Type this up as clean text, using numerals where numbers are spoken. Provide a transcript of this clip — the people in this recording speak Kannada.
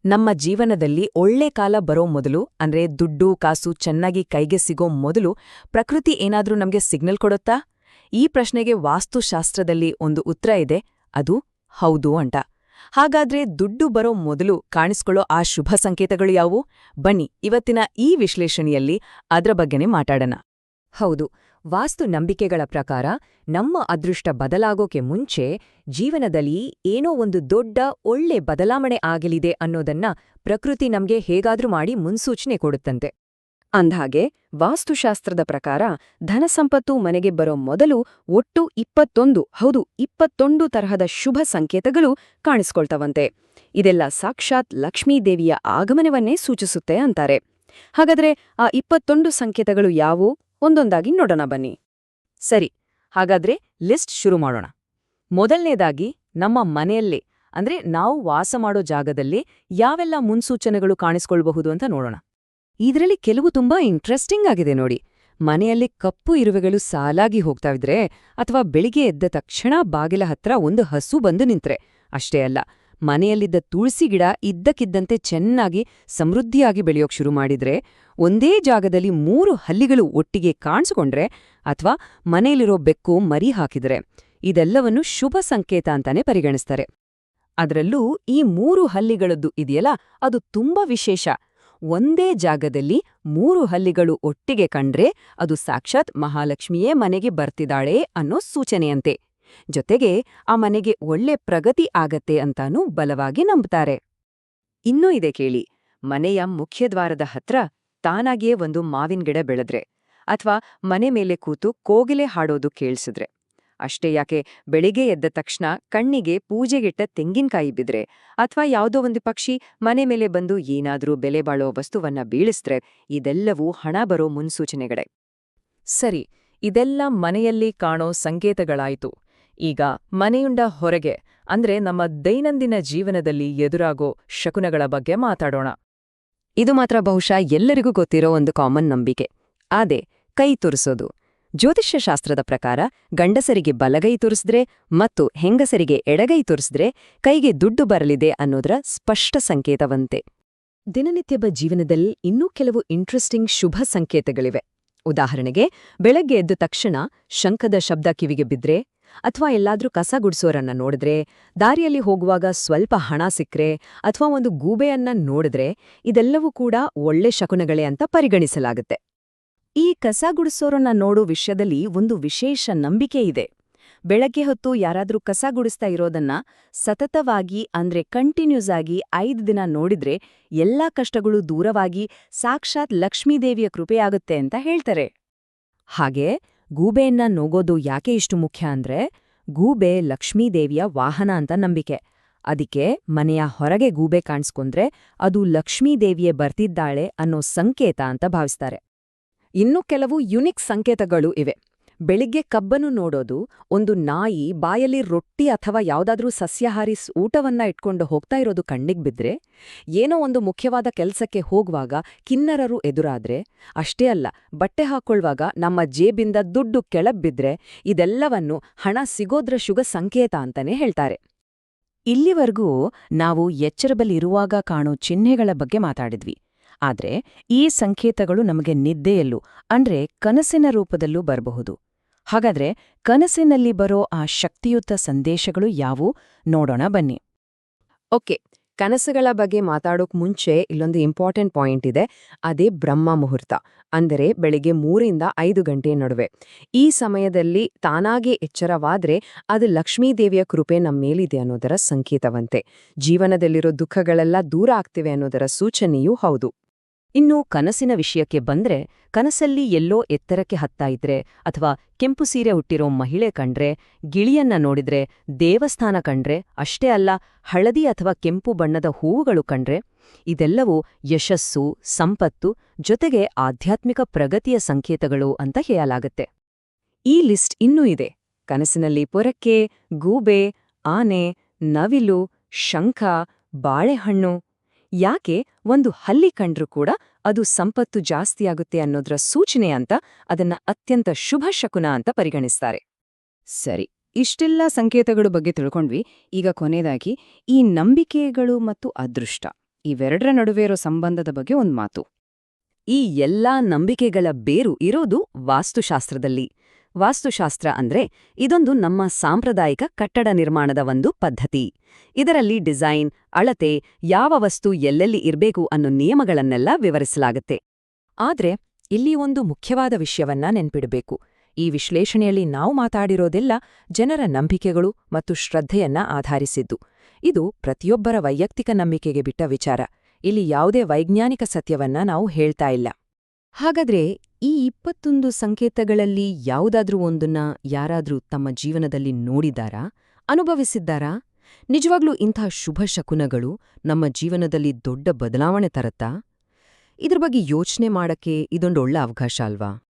ನಮ್ಮ ಜೀವನದಲ್ಲಿ ಒಳ್ಳೆ ಕಾಲ ಬರೋ ಮೊದಲು ಅಂದ್ರೆ ದುಡ್ಡು ಕಾಸು ಚೆನ್ನಾಗಿ ಕೈಗೆ ಸಿಗೋ ಮೊದಲು ಪ್ರಕೃತಿ ಏನಾದ್ರೂ ನಮ್ಗೆ ಸಿಗ್ನಲ್ ಕೊಡುತ್ತಾ? ಈ ಪ್ರಶ್ನೆಗೆ ವಾಸ್ತುಶಾಸ್ತ್ರದಲ್ಲಿ ಒಂದು ಉತ್ತರ ಇದೆ, ಅದು ಹೌದು ಅಂತ. ಹಾಗಾದ್ರೆ ದುಡ್ಡು ಬರೋ ಮೊದಲು ಕಾಣಿಸ್ಕೊಳ್ಳೋ ಆ ಶುಭ ಸಂಕೇತಗಳು ಯಾವುವು? ಬನ್ನಿ ಇವತ್ತಿನ ಈ ವಿಶ್ಲೇಷಣೆಯಲ್ಲಿ ಅದ್ರ ಬಗ್ಗೆನೇ ಮಾತಾಡೋಣ. ಹೌದು, ವಾಸ್ತು ನಂಬಿಕೆಗಳ ಪ್ರಕಾರ ನಮ್ಮ ಅದೃಷ್ಟ ಬದಲಾಗೋಕೆ ಮುಂಚೆ ಜೀವನದಲ್ಲಿ ಏನೋ ಒಂದು ದೊಡ್ಡ ಒಳ್ಳೆ ಬದಲಾವಣೆ ಆಗಲಿದೆ ಅನ್ನೋದನ್ನ ಪ್ರಕೃತಿ ನಮ್ಗೆ ಹೇಗಾದ್ರೂ ಮಾಡಿ ಮುನ್ಸೂಚನೆ ಕೊಡುತ್ತಂತೆ. ಅಂದ್ಹಾಗೆ ವಾಸ್ತುಶಾಸ್ತ್ರದ ಪ್ರಕಾರ ಧನಸಂಪತ್ತು ಮನೆಗೆ ಬರೋ ಮೊದಲು ಒಟ್ಟು 21 ತರಹದ ಶುಭ ಸಂಕೇತಗಳು ಕಾಣಿಸ್ಕೊಳ್ತವಂತೆ. ಇದೆಲ್ಲ ಸಾಕ್ಷಾತ್ ಲಕ್ಷ್ಮೀದೇವಿಯ ಆಗಮನವನ್ನೇ ಸೂಚಿಸುತ್ತೆ ಅಂತಾರೆ. ಹಾಗಾದ್ರೆ ಆ 21 ಸಂಕೇತಗಳು ಯಾವುವು? ಒಂದೊಂದಾಗಿ ನೋಡೋಣ ಬನ್ನಿ. ಸರಿ, ಹಾಗಾದ್ರೆ ಲಿಸ್ಟ್ ಶುರು ಮಾಡೋಣ. ಮೊದಲನೇದಾಗಿ ನಮ್ಮ ಮನೆಯಲ್ಲೇ ಅಂದ್ರೆ ನಾವು ವಾಸ ಮಾಡೋ ಜಾಗದಲ್ಲಿ ಯಾವೆಲ್ಲ ಮುನ್ಸೂಚನೆಗಳು ಕಾಣಿಸ್ಕೊಳ್ಬಹುದು ಅಂತ ನೋಡೋಣ. ಇದರಲ್ಲಿ ಕೆಲವು ತುಂಬಾ ಇಂಟ್ರೆಸ್ಟಿಂಗ್ ಆಗಿದೆ ನೋಡಿ. ಮನೆಯಲ್ಲಿ ಕಪ್ಪು ಇರುವೆಗಳು ಸಾಲಾಗಿ ಹೋಗ್ತಾವಿದ್ರೆ, ಅಥವಾ ಬೆಳಿಗ್ಗೆ ಎದ್ದ ತಕ್ಷಣ ಬಾಗಿಲ ಹತ್ರ ಒಂದು ಹಸು ಬಂದು ನಿಂತ್ರೆ, ಅಷ್ಟೇ ಅಲ್ಲ, ಮನೆಯಲ್ಲಿದ್ದ ತುಳಸಿ ಗಿಡ ಇದ್ದಕ್ಕಿದ್ದಂತೆ ಚೆನ್ನಾಗಿ ಸಮೃದ್ಧಿಯಾಗಿ ಬೆಳೆಯೋಕ್ ಶುರು ಮಾಡಿದ್ರೆ, ಒಂದೇ ಜಾಗದಲ್ಲಿ 3 ಹಲ್ಲಿಗಳು ಒಟ್ಟಿಗೆ ಕಾಣಿಸಿಕೊಂಡ್ರೆ, ಅಥವಾ ಮನೆಯಲ್ಲಿರೋ ಬೆಕ್ಕು ಮರಿ ಹಾಕಿದ್ರೆ, ಇದೆಲ್ಲವನ್ನು ಶುಭ ಸಂಕೇತ ಅಂತಾನೆ ಪರಿಗಣಿಸ್ತಾರೆ. ಅದರಲ್ಲೂ ಈ 3 ಹಲ್ಲಿಗಳದ್ದು ಇದೆಯಲ್ಲ, ಅದು ತುಂಬಾ ವಿಶೇಷ. ಒಂದೇ ಜಾಗದಲ್ಲಿ 3 ಹಲ್ಲಿಗಳು ಒಟ್ಟಿಗೆ ಕಂಡ್ರೆ ಅದು ಸಾಕ್ಷಾತ್ ಮಹಾಲಕ್ಷ್ಮಿಯೇ ಮನೆಗೆ ಬರ್ತಿದ್ದಾಳೆ ಅನ್ನೋ ಸೂಚನೆಯಂತೆ. ಜೊತೆಗೆ ಆ ಮನೆಗೆ ಒಳ್ಳೆ ಪ್ರಗತಿ ಆಗತ್ತೆ ಅಂತಾನೂ ಬಲವಾಗಿ ನಂಬ್ತಾರೆ. ಇನ್ನೂ ಇದೆ ಕೇಳಿ, ಮನೆಯ ಮುಖ್ಯದ್ವಾರದ ಹತ್ರ ತಾನಾಗಿಯೇ ಒಂದು ಮಾವಿನ ಗಿಡ ಬೆಳೆದ್ರೆ, ಅಥವಾ ಮನೆ ಮೇಲೆ ಕೂತು ಕೋಗಿಲೆ ಹಾಡೋದು ಕೇಳಿಸಿದ್ರೆ, ಅಷ್ಟೇ ಯಾಕೆ ಬೆಳಿಗ್ಗೆ ಎದ್ದ ತಕ್ಷಣ ಕಣ್ಣಿಗೆ ಪೂಜೆಗಿಟ್ಟ ತೆಂಗಿನಕಾಯಿ ಬಿದ್ರೆ, ಅಥವಾ ಯಾವುದೋ ಒಂದು ಪಕ್ಷಿ ಮನೆ ಮೇಲೆ ಬಂದು ಏನಾದ್ರೂ ಬೆಲೆ ಬಾಳೋ ವಸ್ತುವನ್ನ ಬೀಳಿಸಿದ್ರೆ, ಇದೆಲ್ಲವೂ ಹಣ ಬರೋ ಮುನ್ಸೂಚನೆಗಳೇ. ಸರಿ, ಇದೆಲ್ಲ ಮನೆಯಲ್ಲಿ ಕಾಣೋ ಸಂಕೇತಗಳಾಯ್ತು. ಈಗ ಮನೆಯುಂಡ ಹೊರಗೆ ಅಂದ್ರೆ ನಮ್ಮ ದೈನಂದಿನ ಜೀವನದಲ್ಲಿ ಎದುರಾಗೋ ಶಕುನಗಳ ಬಗ್ಗೆ ಮಾತಾಡೋಣ. ಇದು ಮಾತ್ರ ಬಹುಶಃ ಎಲ್ಲರಿಗೂ ಗೊತ್ತಿರೋ ಒಂದು ಕಾಮನ್ ನಂಬಿಕೆ, ಅದೇ ಕೈ ತುರಿಸೋದು. ಜ್ಯೋತಿಷ್ಯಶಾಸ್ತ್ರದ ಪ್ರಕಾರ ಗಂಡಸರಿಗೆ ಬಲಗೈ ತುರಿಸಿದ್ರೆ ಮತ್ತು ಹೆಂಗಸರಿಗೆ ಎಡಗೈ ತುರಿಸಿದ್ರೆ ಕೈಗೆ ದುಡ್ಡು ಬರಲಿದೆ ಅನ್ನೋದರ ಸ್ಪಷ್ಟ ಸಂಕೇತವಂತೆ. ದಿನನಿತ್ಯದ ಜೀವನದಲ್ಲಿ ಇನ್ನೂ ಕೆಲವು ಇಂಟ್ರೆಸ್ಟಿಂಗ್ ಶುಭ ಸಂಕೇತಗಳಿವೆ. ಉದಾಹರಣೆಗೆ, ಬೆಳಗ್ಗೆ ಎದ್ದ ತಕ್ಷಣ ಶಂಖದ ಶಬ್ದ ಕಿವಿಗೆ ಬಿದ್ರೆ, ಅಥವಾ ಎಲ್ಲಾದ್ರೂ ಕಸ ಗುಡ್ಸೋರನ್ನ ನೋಡಿದ್ರೆ, ದಾರಿಯಲ್ಲಿ ಹೋಗುವಾಗ ಸ್ವಲ್ಪ ಹಣ ಸಿಕ್ಕ್ರೆ, ಅಥವಾ ಒಂದು ಗೂಬೆಯನ್ನ ನೋಡಿದ್ರೆ, ಇದೆಲ್ಲವೂ ಕೂಡ ಒಳ್ಳೆ ಶಕುನಗಳೇ ಅಂತ ಪರಿಗಣಿಸಲಾಗುತ್ತೆ. ಈ ಕಸ ಗುಡಿಸೋರನ್ನ ನೋಡೋ ವಿಷಯದಲ್ಲಿ ಒಂದು ವಿಶೇಷ ನಂಬಿಕೆ ಇದೆ. ಬೆಳಗ್ಗೆ ಹೊತ್ತು ಯಾರಾದ್ರೂ ಕಸ ಗುಡಿಸ್ತಾ ಇರೋದನ್ನ ಸತತವಾಗಿ ಅಂದ್ರೆ ಕಂಟಿನ್ಯೂಸ್ ಆಗಿ 5 ದಿನ ನೋಡಿದ್ರೆ ಎಲ್ಲಾ ಕಷ್ಟಗಳು ದೂರವಾಗಿ ಸಾಕ್ಷಾತ್ ಲಕ್ಷ್ಮೀದೇವಿಯ ಕೃಪೆಯಾಗುತ್ತೆ ಅಂತ ಹೇಳ್ತಾರೆ. ಹಾಗೆ ಗೂಬೆಯನ್ನ ನೋಗೋದು ಯಾಕೆ ಇಷ್ಟು ಮುಖ್ಯ ಅಂದ್ರೆ, ಗೂಬೆ ಲಕ್ಷ್ಮೀದೇವಿಯ ವಾಹನ ಅಂತ ನಂಬಿಕೆ. ಅದಕ್ಕೆ ಮನೆಯ ಹೊರಗೆ ಗೂಬೆ ಕಾಣಿಸ್ಕೊಂಡ್ರೆ ಅದು ಲಕ್ಷ್ಮೀದೇವಿಯೇ ಬರ್ತಿದ್ದಾಳೆ ಅನ್ನೋ ಸಂಕೇತ ಅಂತ ಭಾವಿಸ್ತಾರೆ. ಇನ್ನೂ ಕೆಲವು ಯುನಿಕ್ ಸಂಕೇತಗಳು ಇವೆ. ಬೆಳಿಗ್ಗೆ ಕಬ್ಬನ್ನು ನೋಡೋದು, ಒಂದು ನಾಯಿ ಬಾಯಲ್ಲಿ ರೊಟ್ಟಿ ಅಥವಾ ಯಾವುದಾದ್ರೂ ಸಸ್ಯಾಹಾರಿ ಊಟವನ್ನ ಇಟ್ಕೊಂಡು ಹೋಗ್ತಾ ಇರೋದು ಕಣ್ಣಿಗೆ ಬಿದ್ರೆ, ಏನೋ ಒಂದು ಮುಖ್ಯವಾದ ಕೆಲ್ಸಕ್ಕೆ ಹೋಗುವಾಗ ಕಿನ್ನರರು ಎದುರಾದ್ರೆ, ಅಷ್ಟೇ ಅಲ್ಲ, ಬಟ್ಟೆ ಹಾಕೊಳ್ವಾಗ ನಮ್ಮ ಜೇಬಿಂದ ದುಡ್ಡು ಕೆಳಬಿದ್ರೆ, ಇದೆಲ್ಲವನ್ನು ಹಣ ಸಿಗೋದ್ರ ಶುಭ ಸಂಕೇತ ಅಂತಾನೆ ಹೇಳ್ತಾರೆ. ಇಲ್ಲಿವರೆಗೂ ನಾವು ಎಚ್ಚರದಲ್ಲಿರುವಾಗ ಕಾಣೋ ಚಿಹ್ನೆಗಳ ಬಗ್ಗೆ ಮಾತಾಡಿದ್ವಿ. ಆದ್ರೆ ಈ ಸಂಕೇತಗಳು ನಮಗೆ ನಿದ್ದೆಯಲ್ಲೂ ಅಂದ್ರೆ ಕನಸಿನ ರೂಪದಲ್ಲೂ ಬರಬಹುದು. ಹಾಗಾದ್ರೆ ಕನಸಿನಲ್ಲಿ ಬರೋ ಆ ಶಕ್ತಿಯುತ ಸಂದೇಶಗಳು ಯಾವುವು ನೋಡೋಣ ಬನ್ನಿ. ಓಕೆ, ಕನಸುಗಳ ಬಗ್ಗೆ ಮಾತಾಡೋಕ್ ಮುಂಚೆ ಇಲ್ಲೊಂದು ಇಂಪಾರ್ಟೆಂಟ್ ಪಾಯಿಂಟ್ ಇದೆ. ಅದೇ ಬ್ರಹ್ಮ ಮುಹೂರ್ತ, ಅಂದರೆ ಬೆಳಿಗ್ಗೆ 3ರಿಂದ 5 ಗಂಟೆ ನಡುವೆ. ಈ ಸಮಯದಲ್ಲಿ ತಾನಾಗೇ ಎಚ್ಚರವಾದ್ರೆ ಅದು ಲಕ್ಷ್ಮೀದೇವಿಯ ಕೃಪೆ ನಮ್ಮೇಲಿದೆ ಅನ್ನೋದರ ಸಂಕೇತವಂತೆ. ಜೀವನದಲ್ಲಿರೋ ದುಃಖಗಳೆಲ್ಲ ದೂರ ಆಗ್ತಿವೆ ಅನ್ನೋದರ ಸೂಚನೆಯೂ ಹೌದು. ಇನ್ನು ಕನಸಿನ ವಿಷಯಕ್ಕೆ ಬಂದ್ರೆ, ಕನಸಲ್ಲಿ ಎಲ್ಲೋ ಎತ್ತರಕ್ಕೆ ಹತ್ತಾ ಇದ್ರೆ, ಅಥವಾ ಕೆಂಪು ಸೀರೆ ಹುಟ್ಟಿರೋ ಮಹಿಳೆ ಕಂಡ್ರೆ, ಗಿಳಿಯನ್ನ ನೋಡಿದ್ರೆ, ದೇವಸ್ಥಾನ ಕಂಡ್ರೆ, ಅಷ್ಟೇ ಅಲ್ಲ, ಹಳದಿ ಅಥವಾ ಕೆಂಪು ಬಣ್ಣದ ಹೂವುಗಳು ಕಂಡ್ರೆ, ಇದೆಲ್ಲವೂ ಯಶಸ್ಸು, ಸಂಪತ್ತು, ಜೊತೆಗೆ ಆಧ್ಯಾತ್ಮಿಕ ಪ್ರಗತಿಯ ಸಂಕೇತಗಳು ಅಂತ ಹೇಳಲಾಗತ್ತೆ. ಈ ಲಿಸ್ಟ್ ಇನ್ನೂ ಇದೆ. ಕನಸಿನಲ್ಲಿ ಪೊರಕೆ, ಗೂಬೆ, ಆನೆ, ನವಿಲು, ಶಂಖ, ಬಾಳೆಹಣ್ಣು, ಯಾಕೆ ಒಂದು ಹಲ್ಲಿ ಕಂಡ್ರೂ ಕೂಡ ಅದು ಸಂಪತ್ತು ಜಾಸ್ತಿಯಾಗುತ್ತೆ ಅನ್ನೋದ್ರ ಸೂಚನೆ ಅಂತ ಅದನ್ನ ಅತ್ಯಂತ ಶುಭ ಶಕುನ ಅಂತ ಪರಿಗಣಿಸ್ತಾರೆ. ಸರಿ, ಇಷ್ಟೆಲ್ಲ ಸಂಕೇತಗಳ ಬಗ್ಗೆ ತಿಳ್ಕೊಂಡ್ವಿ. ಈಗ ಕೊನೆಯದಾಗಿ ಈ ನಂಬಿಕೆಗಳು ಮತ್ತು ಅದೃಷ್ಟ ಇವೆರಡರ ನಡುವೆ ಇರೋ ಸಂಬಂಧದ ಬಗ್ಗೆ ಒಂದ್ ಮಾತು. ಈ ಎಲ್ಲಾ ನಂಬಿಕೆಗಳ ಬೇರು ಇರೋದು ವಾಸ್ತುಶಾಸ್ತ್ರದಲ್ಲಿ. ವಾಸ್ತುಶಾಸ್ತ್ರ ಅಂದ್ರೆ ಇದೊಂದು ನಮ್ಮ ಸಾಂಪ್ರದಾಯಿಕ ಕಟ್ಟಡ ನಿರ್ಮಾಣದ ಒಂದು ಪದ್ಧತಿ. ಇದರಲ್ಲಿ ಡಿಸೈನ್, ಅಳತೆ, ಯಾವ ವಸ್ತು ಎಲ್ಲೆಲ್ಲಿ ಇರ್ಬೇಕು ಅನ್ನೋ ನಿಯಮಗಳನ್ನೆಲ್ಲ ವಿವರಿಸಲಾಗುತ್ತೆ. ಆದ್ರೆ ಇಲ್ಲಿ ಒಂದು ಮುಖ್ಯವಾದ ವಿಷಯವನ್ನ ನೆನ್ಪಿಡ್ಬೇಕು. ಈ ವಿಶ್ಲೇಷಣೆಯಲ್ಲಿ ನಾವು ಮಾತಾಡಿರೋದೆಲ್ಲ ಜನರ ನಂಬಿಕೆಗಳು ಮತ್ತು ಶ್ರದ್ಧೆಯನ್ನ ಆಧರಿಸಿದ್ದು. ಇದು ಪ್ರತಿಯೊಬ್ಬರ ವೈಯಕ್ತಿಕ ನಂಬಿಕೆಗೆ ಬಿಟ್ಟ ವಿಚಾರ. ಇಲ್ಲಿ ಯಾವುದೇ ವೈಜ್ಞಾನಿಕ ಸತ್ಯವನ್ನ ನಾವು ಹೇಳ್ತಾ ಇಲ್ಲ. ಹಾಗಾದ್ರೆ ಈ 21 ಸಂಕೇತಗಳಲ್ಲಿ ಯಾವುದಾದ್ರೂ ಒಂದನ್ನ ಯಾರಾದ್ರೂ ತಮ್ಮ ಜೀವನದಲ್ಲಿ ನೋಡಿದಾರಾ, ಅನುಭವಿಸಿದ್ದಾರಾ? ನಿಜವಾಗ್ಲೂ ಇಂಥ ಶುಭ ಶಕುನಗಳು ನಮ್ಮ ಜೀವನದಲ್ಲಿ ದೊಡ್ಡ ಬದಲಾವಣೆ ತರತ್ತಾ? ಇದ್ರ ಬಗ್ಗೆ ಯೋಚನೆ ಮಾಡಕ್ಕೆ ಇದೊಂದು ಒಳ್ಳೆ ಅವಕಾಶ ಅಲ್ವಾ?